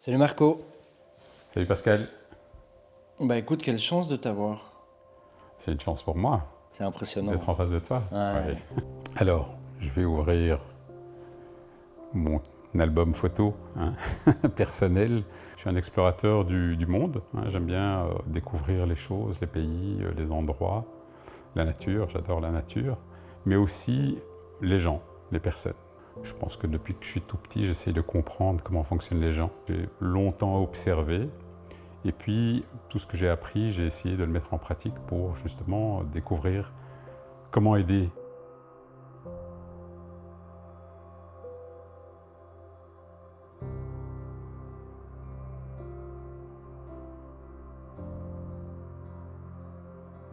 Salut Marco. Salut Pascal, Bah écoute, quelle chance de t'avoir. c'est une chance pour moi C'est impressionnant. d'être en face de toi. Ouais. Ouais. Alors, je vais ouvrir mon album photo personnel. Je suis un explorateur du monde. J'aime bien découvrir les choses, les pays, les endroits, la nature. J'adore la nature, mais aussi les gens, les personnes. Je pense que depuis que je suis tout petit, j'essaye de comprendre comment fonctionnent les gens. J'ai longtemps observé. Et puis, tout ce que j'ai appris, j'ai essayé de le mettre en pratique pour justement découvrir comment aider.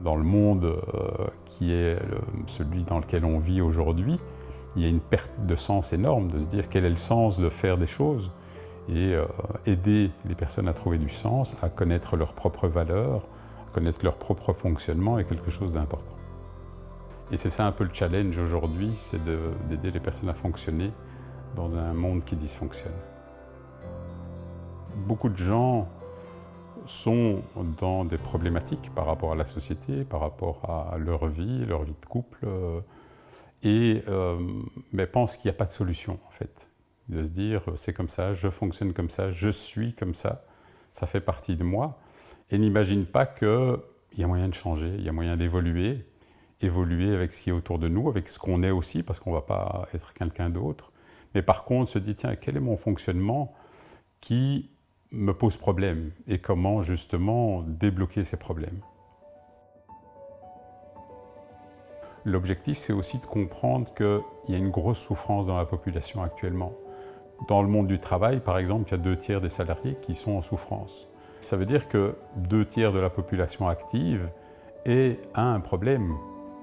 Dans le monde qui est celui dans lequel on vit aujourd'hui, il y a une perte de sens énorme de se dire quel est le sens de faire des choses et aider les personnes à trouver du sens, à connaître leurs propres valeurs, à connaître leur propre fonctionnement est quelque chose d'important. Et c'est ça un peu le challenge aujourd'hui, c'est d'aider les personnes à fonctionner dans un monde qui dysfonctionne. Beaucoup de gens sont dans des problématiques par rapport à la société, par rapport à leur vie de couple, mais pensent qu'il n'y a pas de solution en fait. De se dire c'est comme ça, je fonctionne comme ça, je suis comme ça fait partie de moi, et n'imaginent pas qu'il y a moyen de changer, il y a moyen d'évoluer, évoluer avec ce qui est autour de nous, avec ce qu'on est aussi, parce qu'on ne va pas être quelqu'un d'autre. Mais par contre, se dit, tiens, quel est mon fonctionnement qui me pose problème et comment justement débloquer ces problèmes. L'objectif, c'est aussi de comprendre qu'il y a une grosse souffrance dans la population actuellement. Dans le monde du travail, par exemple, il y a 2/3 des salariés qui sont en souffrance. Ça veut dire que 2/3 de la population active a un problème.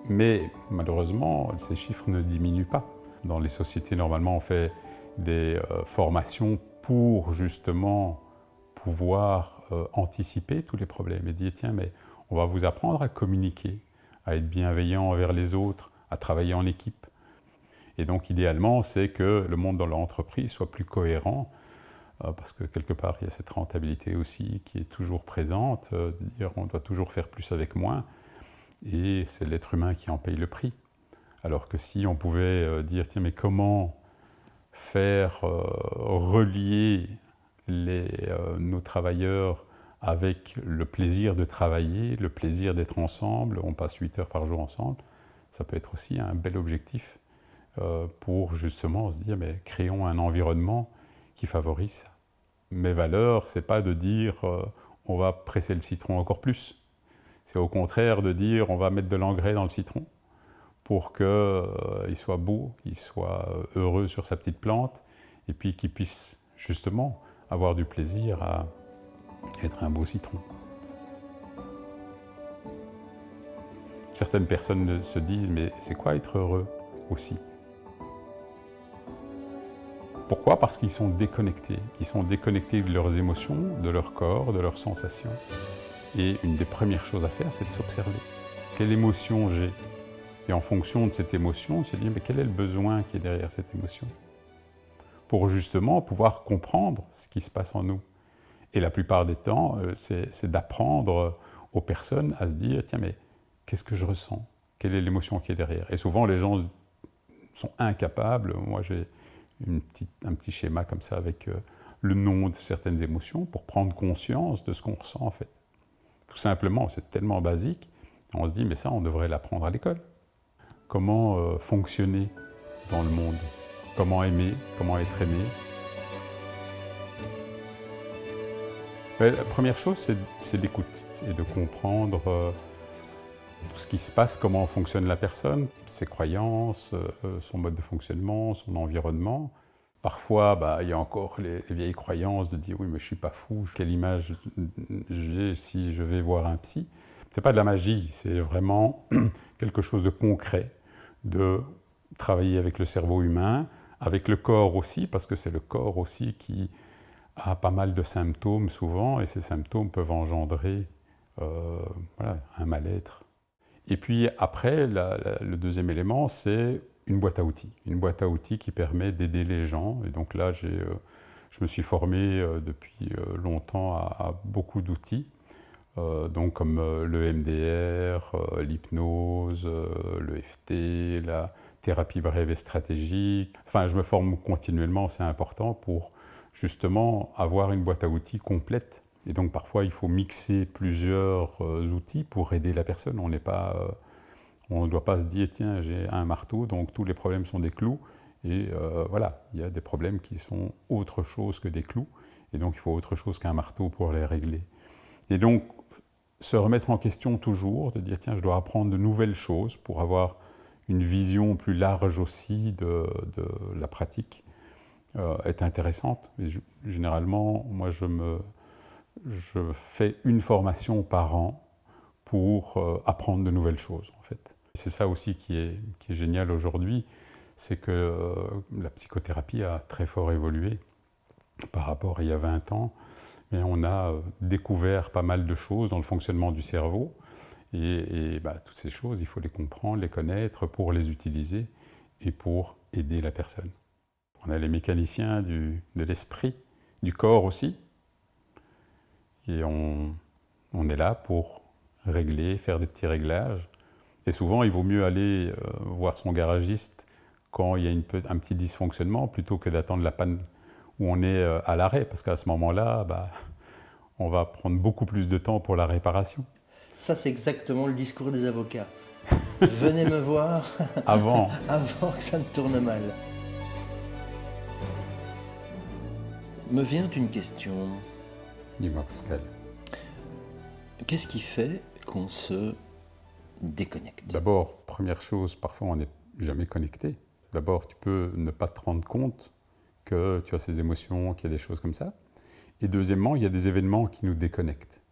Mais malheureusement, ces chiffres ne diminuent pas. Dans les sociétés, normalement, on fait des formations pour justement pouvoir anticiper tous les problèmes et dire tiens, mais on va vous apprendre à communiquer, à être bienveillant envers les autres, à travailler en équipe. Et donc idéalement, c'est que le monde dans l'entreprise soit plus cohérent, parce que quelque part, il y a cette rentabilité aussi qui est toujours présente, de dire on doit toujours faire plus avec moins, et c'est l'être humain qui en paye le prix. Alors que si on pouvait dire tiens, mais comment faire relier nos travailleurs avec le plaisir de travailler, le plaisir d'être ensemble, on passe 8 heures par jour ensemble, ça peut être aussi un bel objectif pour justement se dire mais créons un environnement qui favorise ça. Mes valeurs, c'est pas de dire on va presser le citron encore plus, c'est au contraire de dire on va mettre de l'engrais dans le citron pour qu'il soit beau, qu'il soit heureux sur sa petite plante, et puis qu'il puisse justement avoir du plaisir à être un beau citron. Certaines personnes se disent, mais c'est quoi être heureux aussi? Pourquoi? Parce qu'ils sont déconnectés. Ils sont déconnectés de leurs émotions, de leur corps, de leurs sensations. Et une des premières choses à faire, c'est de s'observer. Quelle émotion j'ai? Et en fonction de cette émotion, se dire, mais quel est le besoin qui est derrière cette émotion? Pour justement pouvoir comprendre ce qui se passe en nous. Et la plupart des temps, c'est d'apprendre aux personnes à se dire, tiens, mais qu'est-ce que je ressens? Quelle est l'émotion qui est derrière? Et souvent, les gens sont incapables. Moi, j'ai un petit schéma comme ça avec le nom de certaines émotions pour prendre conscience de ce qu'on ressent en fait. Tout simplement, c'est tellement basique. On se dit, mais ça, on devrait l'apprendre à l'école. Comment fonctionner dans le monde? Comment aimer? Comment être aimé? La première chose, c'est l'écoute et de comprendre tout ce qui se passe, comment fonctionne la personne, ses croyances, son mode de fonctionnement, son environnement. Parfois, il y a encore les vieilles croyances de dire « oui, mais je ne suis pas fou, quelle image j'ai si je vais voir un psy ?» Ce n'est pas de la magie, c'est vraiment quelque chose de concret, de travailler avec le cerveau humain, avec le corps aussi, parce que c'est le corps aussi qui a pas mal de symptômes souvent, et ces symptômes peuvent engendrer un mal-être. Et puis après, le deuxième élément, c'est une boîte à outils. Une boîte à outils qui permet d'aider les gens. Et donc là, j'ai Je me suis formé depuis longtemps à beaucoup d'outils, donc comme le MDR, l'hypnose, l'EFT, la thérapie brève et stratégique. Enfin, je me forme continuellement, c'est important pour justement avoir une boîte à outils complète. Et donc parfois, il faut mixer plusieurs outils pour aider la personne. On ne doit pas se dire, tiens, j'ai un marteau, donc tous les problèmes sont des clous. Et voilà, il y a des problèmes qui sont autre chose que des clous. Et donc il faut autre chose qu'un marteau pour les régler. Et donc, se remettre en question toujours, de dire, tiens, je dois apprendre de nouvelles choses pour avoir une vision plus large aussi de la pratique, est intéressante. Et généralement, moi, je fais une formation par an pour apprendre de nouvelles choses, en fait. C'est ça aussi qui est génial aujourd'hui, c'est que la psychothérapie a très fort évolué par rapport à il y a 20 ans. Mais on a découvert pas mal de choses dans le fonctionnement du cerveau. Et toutes ces choses, il faut les comprendre, les connaître pour les utiliser et pour aider la personne. On a les mécaniciens de l'esprit, du corps aussi. Et on est là pour régler, faire des petits réglages. Et souvent, il vaut mieux aller voir son garagiste quand il y a un petit dysfonctionnement plutôt que d'attendre la panne où on est à l'arrêt. Parce qu'à ce moment-là, on va prendre beaucoup plus de temps pour la réparation. Ça, c'est exactement le discours des avocats. Venez me voir Avant que ça ne tourne mal. Me vient une question. Dis-moi, Pascal. Qu'est-ce qui fait qu'on se déconnecte? D'abord, première chose, parfois on n'est jamais connecté. D'abord, tu peux ne pas te rendre compte que tu as ces émotions, qu'il y a des choses comme ça. Et deuxièmement, il y a des événements qui nous déconnectent.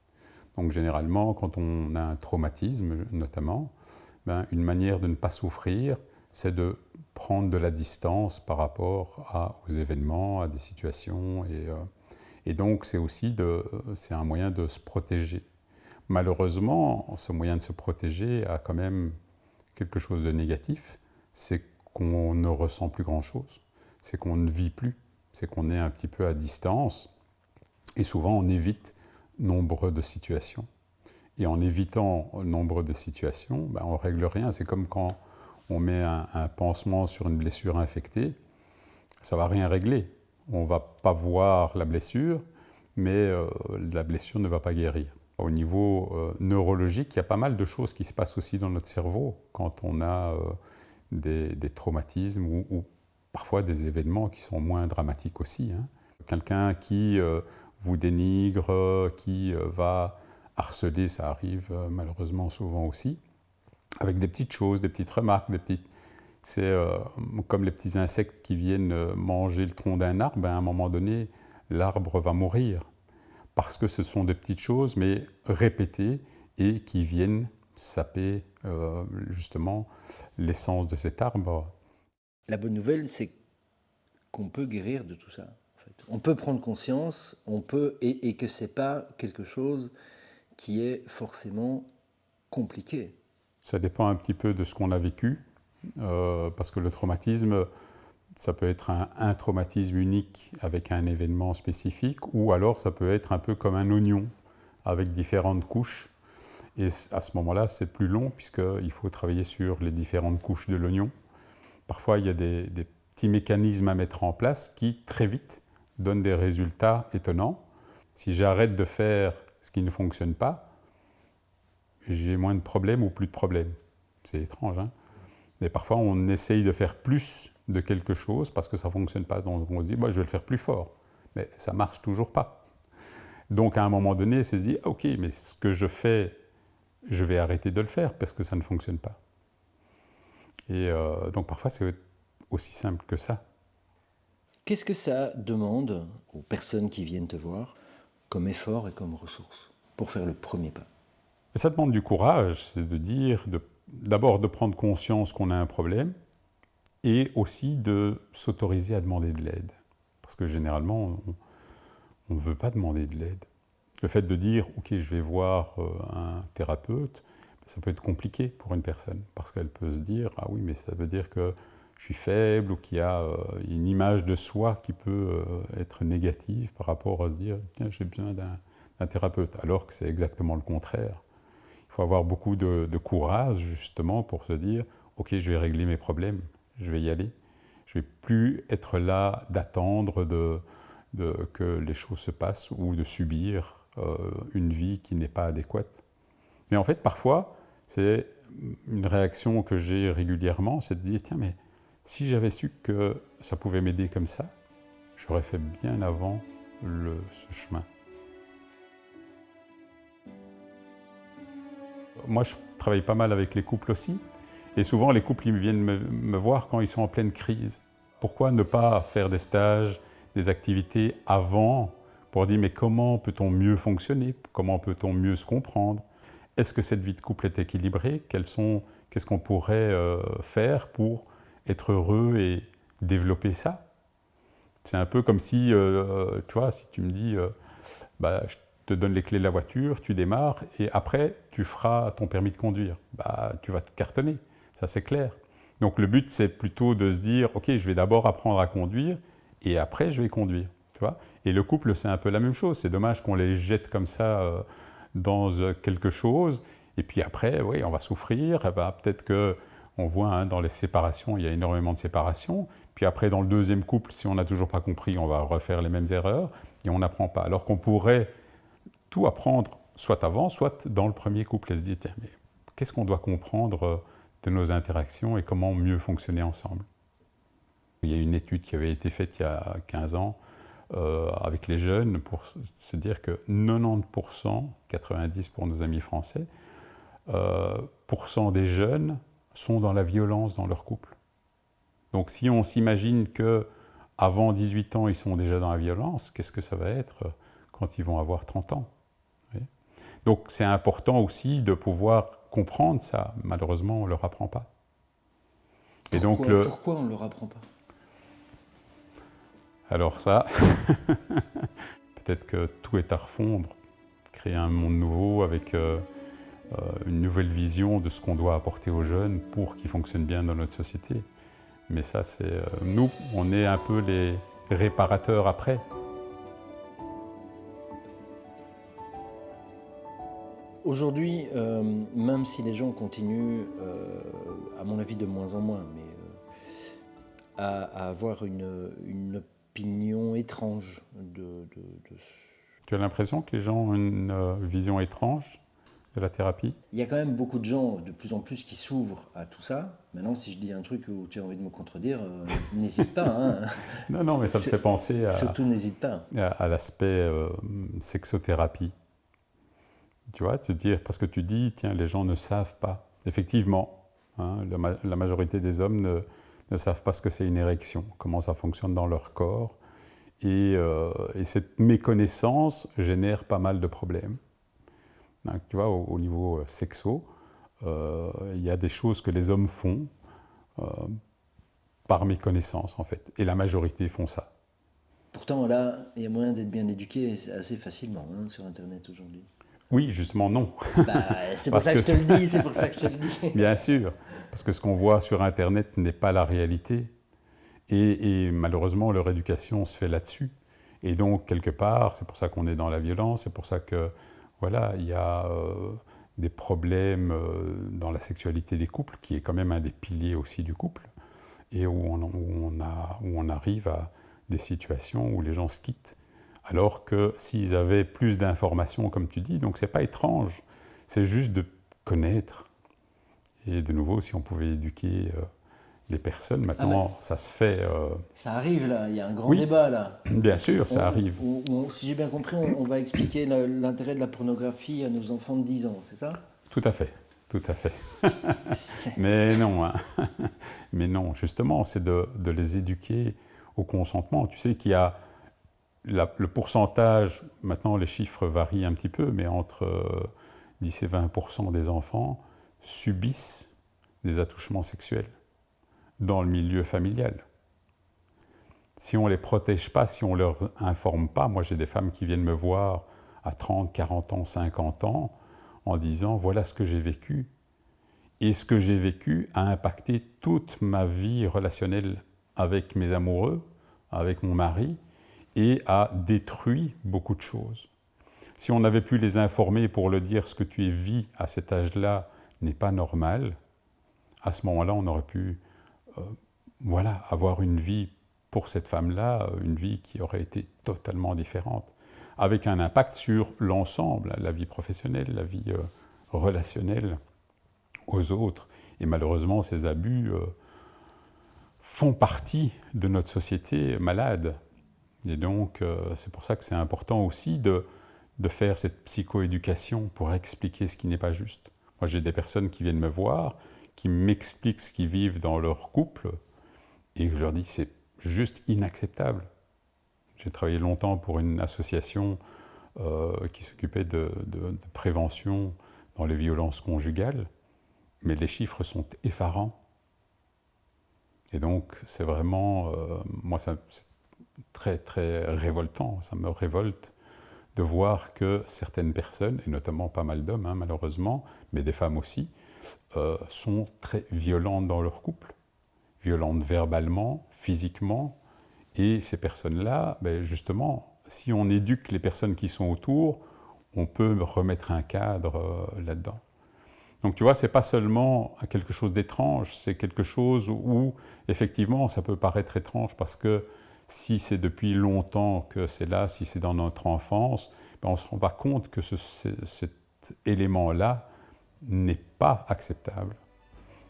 Donc généralement, quand on a un traumatisme notamment, une manière de ne pas souffrir, c'est de prendre de la distance par rapport aux événements, à des situations. Et donc c'est un moyen de se protéger. Malheureusement, ce moyen de se protéger a quand même quelque chose de négatif, c'est qu'on ne ressent plus grand-chose, c'est qu'on ne vit plus, c'est qu'on est un petit peu à distance, et souvent on évite nombre de situations. Et en évitant nombre de situations, on ne règle rien. C'est comme quand on met un pansement sur une blessure infectée, ça ne va rien régler. On ne va pas voir la blessure, mais la blessure ne va pas guérir. Au niveau neurologique, il y a pas mal de choses qui se passent aussi dans notre cerveau quand on a des traumatismes ou parfois des événements qui sont moins dramatiques aussi. Quelqu'un qui vous dénigre, qui va harceler, ça arrive malheureusement souvent aussi, avec des petites choses, des petites remarques, c'est comme les petits insectes qui viennent manger le tronc d'un arbre, à un moment donné, l'arbre va mourir. Parce que ce sont des petites choses, mais répétées, et qui viennent saper justement l'essence de cet arbre. La bonne nouvelle, c'est qu'on peut guérir de tout ça. En fait. On peut prendre conscience, et que c'est pas quelque chose qui est forcément compliqué. Ça dépend un petit peu de ce qu'on a vécu, parce que le traumatisme, ça peut être un traumatisme unique avec un événement spécifique, ou alors ça peut être un peu comme un oignon, avec différentes couches. Et à ce moment-là, c'est plus long, puisqu'il faut travailler sur les différentes couches de l'oignon. Parfois, il y a des petits mécanismes à mettre en place qui, très vite, donnent des résultats étonnants. Si j'arrête de faire ce qui ne fonctionne pas, j'ai moins de problèmes ou plus de problèmes. C'est étrange, hein? Mais parfois, on essaye de faire plus de quelque chose parce que ça ne fonctionne pas. Donc, on se dit, je vais le faire plus fort. Mais ça ne marche toujours pas. Donc, à un moment donné, c'est se dire, OK, mais ce que je fais, je vais arrêter de le faire parce que ça ne fonctionne pas. Et donc, parfois, c'est aussi simple que ça. Qu'est-ce que ça demande aux personnes qui viennent te voir comme effort et comme ressources pour faire le premier pas? Et ça demande du courage, c'est de dire, d'abord de prendre conscience qu'on a un problème et aussi de s'autoriser à demander de l'aide. Parce que généralement, on ne veut pas demander de l'aide. Le fait de dire « Ok, je vais voir un thérapeute », ça peut être compliqué pour une personne parce qu'elle peut se dire « Ah oui, mais ça veut dire que je suis faible ou qu'il y a une image de soi qui peut être négative par rapport à se dire « tiens, j'ai besoin d'un thérapeute », alors que c'est exactement le contraire. Il faut avoir beaucoup de courage justement pour se dire « ok, je vais régler mes problèmes, je vais y aller, je ne vais plus être là d'attendre que les choses se passent ou de subir une vie qui n'est pas adéquate ». Mais en fait, parfois, c'est une réaction que j'ai régulièrement, c'est de dire « tiens, mais si j'avais su que ça pouvait m'aider comme ça, j'aurais fait bien avant ce chemin. » Moi, je travaille pas mal avec les couples aussi. Et souvent, les couples ils viennent me voir quand ils sont en pleine crise. Pourquoi ne pas faire des stages, des activités avant pour dire mais comment peut-on mieux fonctionner? Comment peut-on mieux se comprendre? Est-ce que cette vie de couple est équilibrée? Qu'est-ce qu'on pourrait faire pour être heureux et développer ça? C'est un peu comme si, tu vois, si tu me dis, je te donne les clés de la voiture, tu démarres, et après, tu feras ton permis de conduire. Tu vas te cartonner, ça c'est clair. Donc le but, c'est plutôt de se dire, ok, je vais d'abord apprendre à conduire, et après, je vais conduire. Tu vois. Et le couple, c'est un peu la même chose. C'est dommage qu'on les jette comme ça dans quelque chose, et puis après, oui, on va souffrir. Peut-être qu'on voit dans les séparations, il y a énormément de séparations. Puis après, dans le deuxième couple, si on n'a toujours pas compris, on va refaire les mêmes erreurs, et on n'apprend pas. Alors qu'on pourrait tout apprendre, soit avant, soit dans le premier couple, et se dire, tiens, mais qu'est-ce qu'on doit comprendre de nos interactions et comment mieux fonctionner ensemble? Il y a une étude qui avait été faite il y a 15 ans avec les jeunes pour se dire que 90%, 90% pour nos amis français, des jeunes sont dans la violence dans leur couple. Donc si on s'imagine qu'avant 18 ans, ils sont déjà dans la violence, qu'est-ce que ça va être quand ils vont avoir 30 ans? Donc c'est important aussi de pouvoir comprendre ça. Malheureusement, on ne leur apprend pas. Pourquoi on ne leur apprend pas? Alors ça, peut-être que tout est à refondre, créer un monde nouveau avec une nouvelle vision de ce qu'on doit apporter aux jeunes pour qu'ils fonctionnent bien dans notre société. Mais ça, c'est nous, on est un peu les réparateurs après. Aujourd'hui, même si les gens continuent, à mon avis de moins en moins, mais à avoir une opinion étrange de... Tu as l'impression que les gens ont une vision étrange de la thérapie? Il y a quand même beaucoup de gens, de plus en plus, qui s'ouvrent à tout ça. Maintenant, si je dis un truc où tu as envie de me contredire, n'hésite pas. Hein. Non, mais ça me fait penser surtout, n'hésite pas. à l'aspect sexothérapie. Tu vois, te dire, parce que tu dis, tiens, les gens ne savent pas. Effectivement, hein, la majorité des hommes ne savent pas ce que c'est une érection, comment ça fonctionne dans leur corps. Et cette méconnaissance génère pas mal de problèmes. Donc, tu vois, au niveau sexo, il y a des choses que les hommes font par méconnaissance, en fait. Et la majorité font ça. Pourtant, là, il y a moyen d'être bien éduqué assez facilement sur Internet aujourd'hui. Oui, justement, non. C'est pour ça que je te le dis, c'est pour ça que je te le dis. Bien sûr, parce que ce qu'on voit sur Internet n'est pas la réalité. Et malheureusement, leur éducation se fait là-dessus. Et donc, quelque part, c'est pour ça qu'on est dans la violence, c'est pour ça que, voilà, il y a des problèmes dans la sexualité des couples, qui est quand même un des piliers aussi du couple, et où on arrive à des situations où les gens se quittent. Alors que s'ils avaient plus d'informations, comme tu dis, donc c'est pas étrange, c'est juste de connaître. Et de nouveau, si on pouvait éduquer les personnes, maintenant ça se fait... Ça arrive là, il y a un grand débat là. Bien sûr, ça arrive. Si j'ai bien compris, on va expliquer l'intérêt de la pornographie à nos enfants de 10 ans, c'est ça? Tout à fait, tout à fait. Mais non, mais non, justement, c'est de les éduquer au consentement. Tu sais qu'il y a le pourcentage, maintenant les chiffres varient un petit peu, mais entre 10 et 20% des enfants subissent des attouchements sexuels dans le milieu familial. Si on ne les protège pas, si on ne leur informe pas, moi j'ai des femmes qui viennent me voir à 30, 40 ans, 50 ans, en disant « voilà ce que j'ai vécu ». Et ce que j'ai vécu a impacté toute ma vie relationnelle avec mes amoureux, avec mon mari, et a détruit beaucoup de choses. Si on avait pu les informer pour leur dire ce que tu vis à cet âge-là n'est pas normal, à ce moment-là, on aurait pu avoir une vie pour cette femme-là, une vie qui aurait été totalement différente, avec un impact sur l'ensemble, la vie professionnelle, la vie relationnelle aux autres. Et malheureusement, ces abus font partie de notre société malade. Et donc, c'est pour ça que c'est important aussi de faire cette psychoéducation pour expliquer ce qui n'est pas juste. Moi, j'ai des personnes qui viennent me voir, qui m'expliquent ce qu'ils vivent dans leur couple, et je leur dis c'est juste inacceptable. J'ai travaillé longtemps pour une association qui s'occupait de prévention dans les violences conjugales, mais les chiffres sont effarants. Et donc, c'est vraiment, moi, c'est très, très révoltant. Ça me révolte de voir que certaines personnes, et notamment pas mal d'hommes, hein, malheureusement, mais des femmes aussi, sont très violentes dans leur couple. Violentes verbalement, physiquement. Et ces personnes-là, justement, si on éduque les personnes qui sont autour, on peut remettre un cadre là-dedans. Donc tu vois, ce n'est pas seulement quelque chose d'étrange, c'est quelque chose où, effectivement, ça peut paraître étrange parce que si c'est depuis longtemps que c'est là, si c'est dans notre enfance, on ne se rend pas compte que cet élément-là n'est pas acceptable.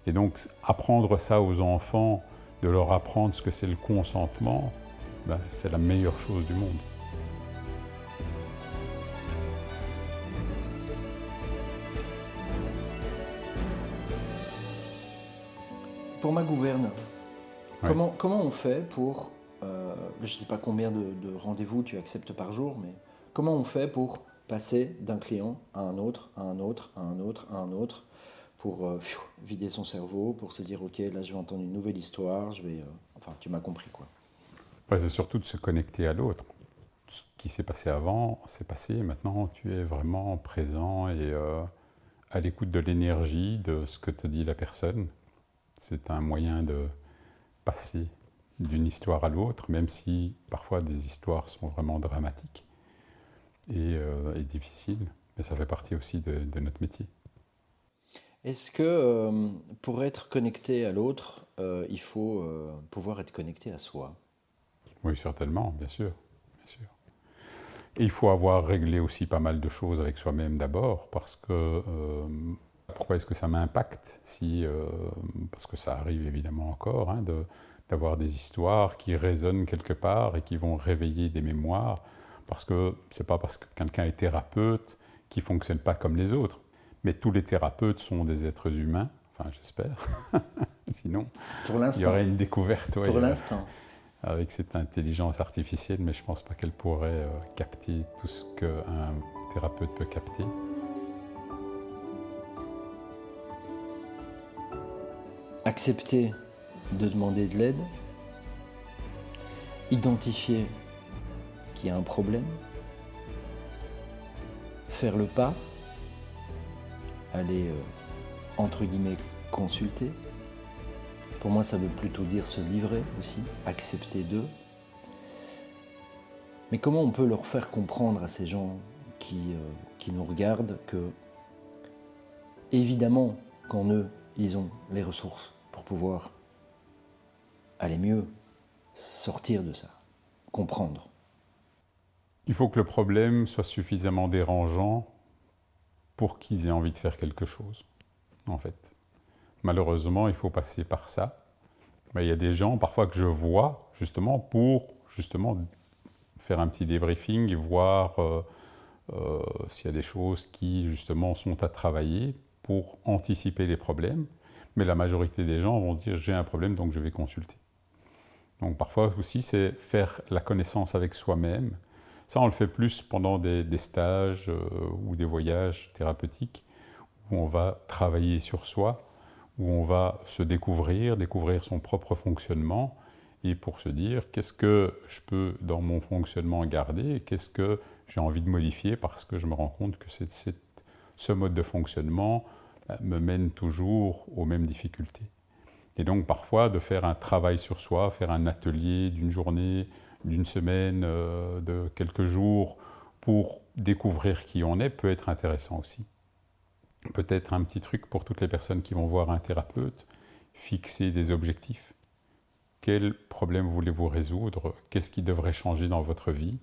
Et donc, apprendre ça aux enfants, de leur apprendre ce que c'est le consentement, c'est la meilleure chose du monde. Pour ma gouverne, Ouais. comment on fait pour, je ne sais pas combien de rendez-vous tu acceptes par jour, mais comment on fait pour passer d'un client à un autre, à un autre, à un autre, à un autre, pour vider son cerveau, pour se dire ok, là je vais entendre une nouvelle histoire, enfin tu m'as compris quoi. C'est surtout de se connecter à l'autre. Ce qui s'est passé avant, c'est passé. Maintenant, tu es vraiment présent et à l'écoute de l'énergie, de ce que te dit la personne. C'est un moyen de passer d'une histoire à l'autre, même si parfois des histoires sont vraiment dramatiques et difficiles. Mais ça fait partie aussi de notre métier. Est-ce que pour être connecté à l'autre, il faut pouvoir être connecté à soi? Oui, certainement, bien sûr. Bien sûr. Et il faut avoir réglé aussi pas mal de choses avec soi-même d'abord, parce que pourquoi est-ce que ça m'impacte parce que ça arrive évidemment encore, hein, d'avoir des histoires qui résonnent quelque part et qui vont réveiller des mémoires, parce que c'est pas parce que quelqu'un est thérapeute qu'il ne fonctionne pas comme les autres. Mais tous les thérapeutes sont des êtres humains, enfin j'espère, sinon il y aurait une découverte. Pour l'instant. Avec cette intelligence artificielle, mais je ne pense pas qu'elle pourrait capter tout ce qu'un thérapeute peut capter. Accepter de demander de l'aide, identifier qu'il y a un problème, faire le pas, aller entre guillemets consulter. Pour moi, ça veut plutôt dire se livrer aussi, accepter d'eux. Mais comment on peut leur faire comprendre à ces gens qui nous regardent que, évidemment, qu'en eux, ils ont les ressources pour pouvoir aller mieux, sortir de ça, comprendre. Il faut que le problème soit suffisamment dérangeant pour qu'ils aient envie de faire quelque chose, en fait. Malheureusement, il faut passer par ça. Mais il y a des gens, parfois, que je vois, justement, pour faire un petit débriefing et voir s'il y a des choses qui, justement, sont à travailler pour anticiper les problèmes. Mais la majorité des gens vont se dire « j'ai un problème, donc je vais consulter ». Donc parfois aussi, c'est faire la connaissance avec soi-même. Ça, on le fait plus pendant des stages ou des voyages thérapeutiques où on va travailler sur soi, où on va se découvrir son propre fonctionnement, et pour se dire qu'est-ce que je peux dans mon fonctionnement garder, et qu'est-ce que j'ai envie de modifier parce que je me rends compte que ce mode de fonctionnement me mène toujours aux mêmes difficultés. Et donc parfois de faire un travail sur soi, faire un atelier d'une journée, d'une semaine, de quelques jours pour découvrir qui on est peut être intéressant aussi. Peut-être un petit truc pour toutes les personnes qui vont voir un thérapeute, fixer des objectifs. Quel problème voulez-vous résoudre? Qu'est-ce qui devrait changer dans votre vie?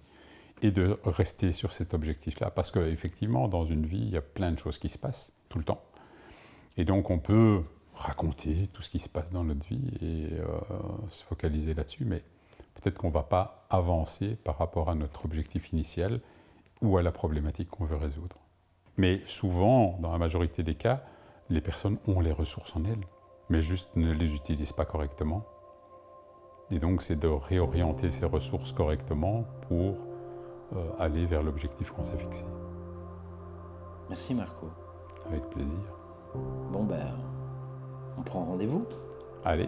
Et de rester sur cet objectif-là. Parce qu'effectivement, dans une vie, il y a plein de choses qui se passent tout le temps. Et donc on peut raconter tout ce qui se passe dans notre vie et se focaliser là-dessus, mais peut-être qu'on ne va pas avancer par rapport à notre objectif initial ou à la problématique qu'on veut résoudre. Mais souvent, dans la majorité des cas, les personnes ont les ressources en elles, mais juste ne les utilisent pas correctement. Et donc c'est de réorienter ces ressources correctement pour aller vers l'objectif qu'on s'est fixé. Merci Marco. Avec plaisir. Bon ben, on prend rendez-vous. Allez.